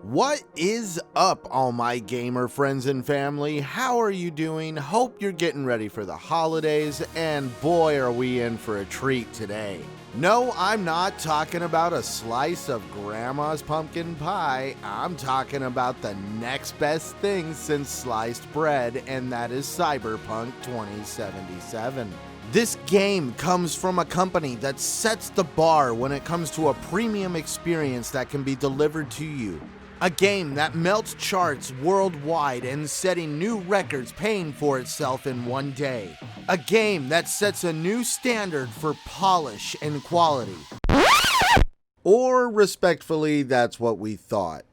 What is up, all my gamer friends and family? How are you doing? Hope you're getting ready for the holidays, and boy are we in for a treat today. No, I'm not talking about a slice of grandma's pumpkin pie. I'm talking about the next best thing since sliced bread, and that is CyberPunk 2077. This game comes from a company that sets the bar when it comes to a premium experience that can be delivered to you. A game that melts charts worldwide and setting new records paying for itself in one day. A game that sets a new standard for polish and quality. Or respectfully, that's what we thought.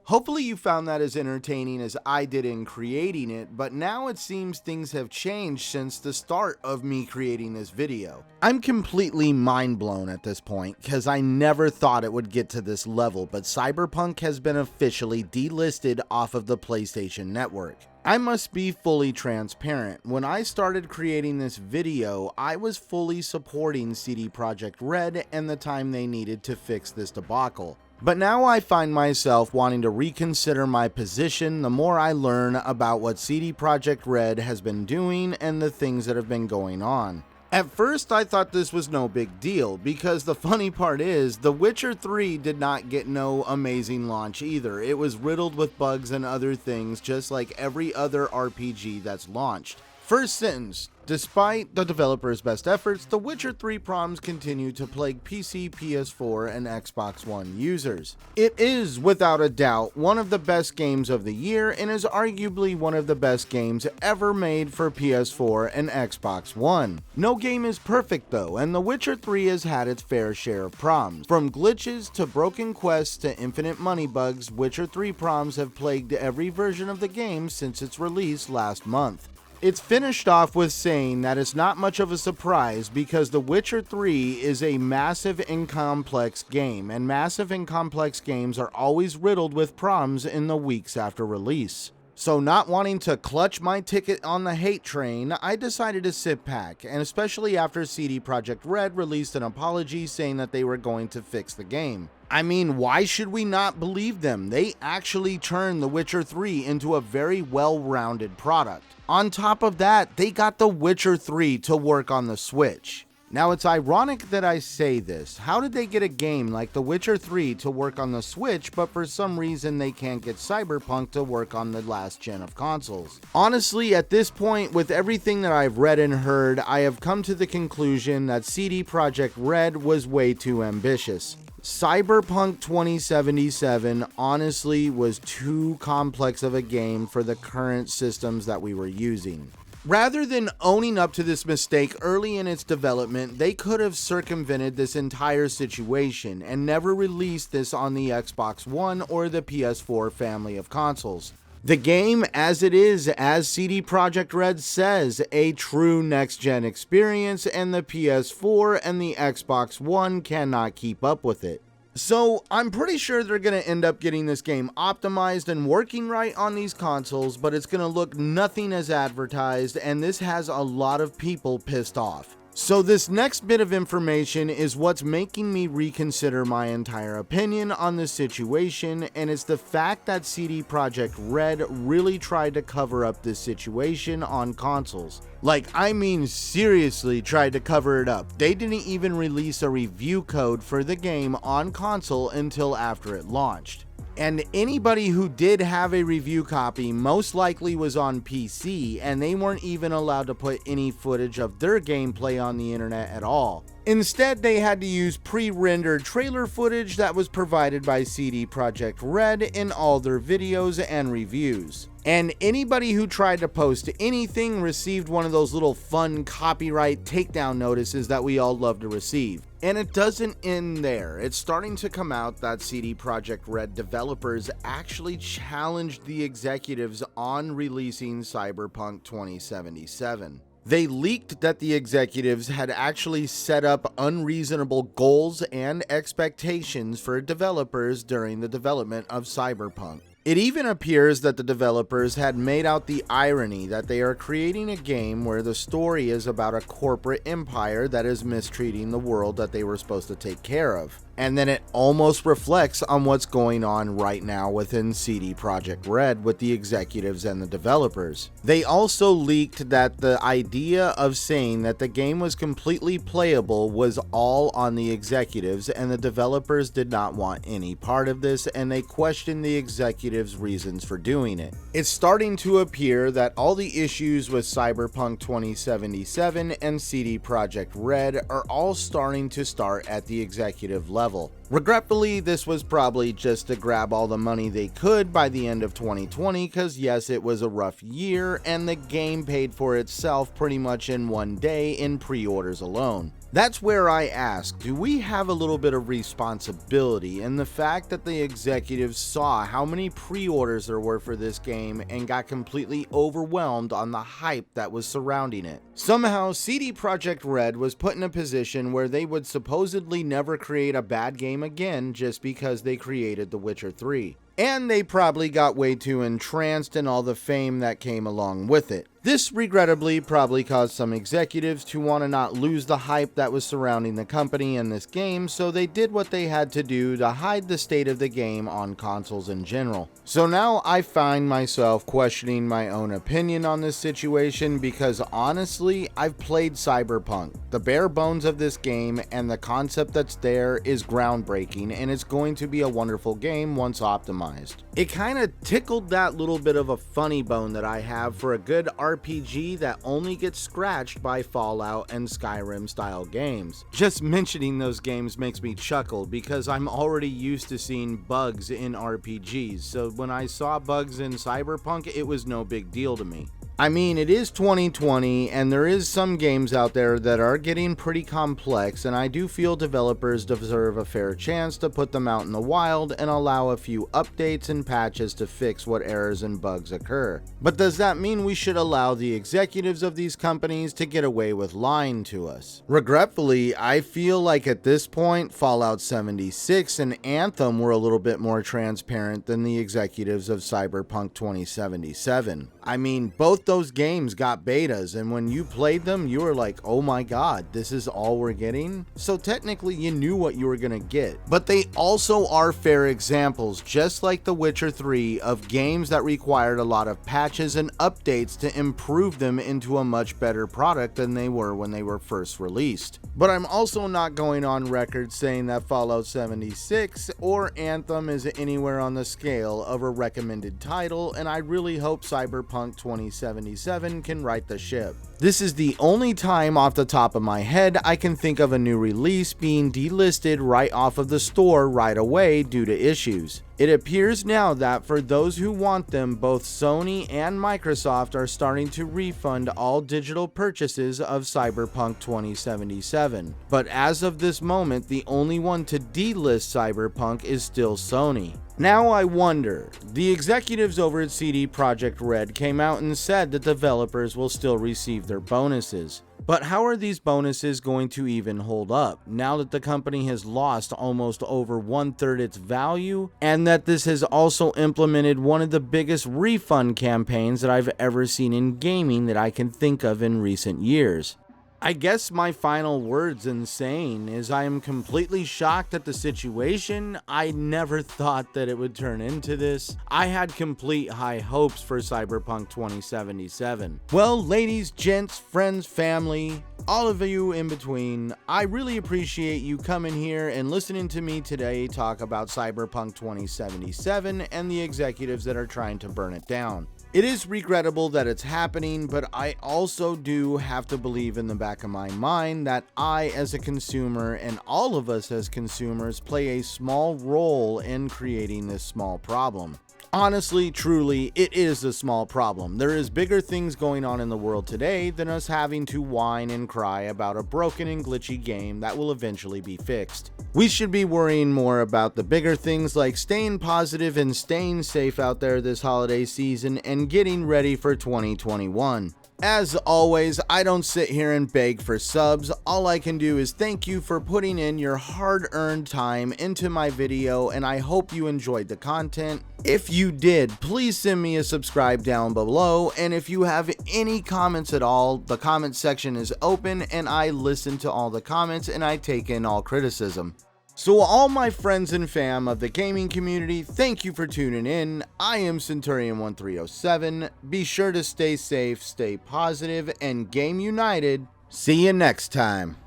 Hopefully you found that as entertaining as I did in creating it, but now it seems things have changed since the start of me creating this video. I'm completely mind blown at this point, because I never thought it would get to this level, but CyberPunk has been officially delisted off of the PlayStation Network. I must be fully transparent. When I started creating this video, I was fully supporting CD Projekt Red and the time they needed to fix this debacle. But now I find myself wanting to reconsider my position the more I learn about what CD Projekt Red has been doing and the things that have been going on. At first I thought this was no big deal, because the funny part is, The Witcher 3 did not get no amazing launch either. It was riddled with bugs and other things just like every other RPG that's launched. First sentence: despite the developer's best efforts, The Witcher 3 problems continue to plague PC, PS4, and Xbox One users. It is, without a doubt, one of the best games of the year and is arguably one of the best games ever made for PS4 and Xbox One. No game is perfect though, and The Witcher 3 has had its fair share of problems. From glitches to broken quests to infinite money bugs, Witcher 3 problems have plagued every version of the game since its release last month. It's finished off with saying that it's not much of a surprise because The Witcher 3 is a massive and complex game, and massive and complex games are always riddled with problems in the weeks after release. So not wanting to clutch my ticket on the hate train, I decided to sit back, and especially after CD Projekt Red released an apology saying that they were going to fix the game. I mean, why should we not believe them? They actually turned The Witcher 3 into a very well-rounded product. On top of that, they got The Witcher 3 to work on the Switch. Now, it's ironic that I say this. How did they get a game like The Witcher 3 to work on the Switch, but for some reason they can't get Cyberpunk to work on the last gen of consoles? Honestly, at this point, with everything that I've read and heard, I have come to the conclusion that CD Projekt Red was way too ambitious. CyberPunk 2077 honestly was too complex of a game for the current systems that we were using. Rather than owning up to this mistake early in its development, they could have circumvented this entire situation and never released this on the Xbox One or the PS4 family of consoles. The game, as it is, as CD Projekt Red says, a true next-gen experience, and the PS4 and the Xbox One cannot keep up with it. So I'm pretty sure they're going to end up getting this game optimized and working right on these consoles, but it's going to look nothing as advertised, and this has a lot of people pissed off. So this next bit of information is what's making me reconsider my entire opinion on this situation, and it's the fact that CD Projekt Red really tried to cover up this situation on consoles. Like, I mean seriously tried to cover it up. They didn't even release a review code for the game on console until after it launched. And anybody who did have a review copy most likely was on PC, and they weren't even allowed to put any footage of their gameplay on the internet at all. Instead, they had to use pre-rendered trailer footage that was provided by CD Projekt Red in all their videos and reviews. And anybody who tried to post anything received one of those little fun copyright takedown notices that we all love to receive. And it doesn't end there. It's starting to come out that CD Projekt Red developers actually challenged the executives on releasing CyberPunk 2077. They leaked that the executives had actually set up unreasonable goals and expectations for developers during the development of Cyberpunk. It even appears that the developers had made out the irony that they are creating a game where the story is about a corporate empire that is mistreating the world that they were supposed to take care of. And then it almost reflects on what's going on right now within CD Projekt Red with the executives and the developers. They also leaked that the idea of saying that the game was completely playable was all on the executives, and the developers did not want any part of this, and they questioned the executives' reasons for doing it. It's starting to appear that all the issues with CyberPunk 2077 and CD Projekt Red are all starting to start at the executive level. Regretfully, this was probably just to grab all the money they could by the end of 2020, because yes, it was a rough year, and the game paid for itself pretty much in one day in pre-orders alone. That's where I ask, do we have a little bit of responsibility in the fact that the executives saw how many pre-orders there were for this game and got completely overwhelmed on the hype that was surrounding it? Somehow, CD Projekt Red was put in a position where they would supposedly never create a bad game again just because they created The Witcher 3. And they probably got way too entranced in all the fame that came along with it. This regrettably probably caused some executives to want to not lose the hype that was surrounding the company and this game, so they did what they had to do to hide the state of the game on consoles in general. So now I find myself questioning my own opinion on this situation, because honestly, I've played Cyberpunk. The bare bones of this game and the concept that's there is groundbreaking, and it's going to be a wonderful game once optimized. It kind of tickled that little bit of a funny bone that I have for a good RPG that only gets scratched by Fallout and Skyrim style games. Just mentioning those games makes me chuckle, because I'm already used to seeing bugs in RPGs, so when I saw bugs in Cyberpunk, it was no big deal to me. I mean, it is 2020, and there is some games out there that are getting pretty complex, and I do feel developers deserve a fair chance to put them out in the wild and allow a few updates and patches to fix what errors and bugs occur. But does that mean we should allow the executives of these companies to get away with lying to us? Regretfully, I feel like at this point, Fallout 76 and Anthem were a little bit more transparent than the executives of Cyberpunk 2077. I mean, both those games got betas, and when you played them, you were like, oh my god, this is all we're getting? So technically, you knew what you were gonna get. But they also are fair examples, just like The Witcher 3, of games that required a lot of patches and updates to improve them into a much better product than they were when they were first released. But I'm also not going on record saying that Fallout 76 or Anthem is anywhere on the scale of a recommended title, and I really hope CyberPunk 2077 can right the ship. This is the only time off the top of my head I can think of a new release being delisted right off of the store right away due to issues. It appears now that for those who want them, both Sony and Microsoft are starting to refund all digital purchases of CyberPunk 2077. But as of this moment, the only one to delist Cyberpunk is still Sony. Now I wonder, the executives over at CD Projekt Red came out and said that developers will still receive their bonuses. But how are these bonuses going to even hold up now that the company has lost almost over 1/3 its value, and that this has also implemented one of the biggest refund campaigns that I've ever seen in gaming that I can think of in recent years? I guess my final words in saying is I am completely shocked at the situation. I never thought that it would turn into this. I had complete high hopes for CyberPunk 2077. Well, ladies, gents, friends, family, all of you in between, I really appreciate you coming here and listening to me today talk about CyberPunk 2077 and the executives that are trying to burn it down. It is regrettable that it's happening, but I also do have to believe in the back of my mind that I, as a consumer, and all of us as consumers, play a small role in creating this small problem. Honestly, truly, it is a small problem. There is bigger things going on in the world today than us having to whine and cry about a broken and glitchy game that will eventually be fixed. We should be worrying more about the bigger things like staying positive and staying safe out there this holiday season and getting ready for 2021. As always, I don't sit here and beg for subs. All I can do is thank you for putting in your hard-earned time into my video, and I hope you enjoyed the content. If you did, please send me a subscribe down below, and if you have any comments at all, the comment section is open, and I listen to all the comments and I take in all criticism. So all my friends and fam of the gaming community, thank you for tuning in. I am Centurion1307. Be sure to stay safe, stay positive, and game united. See you next time.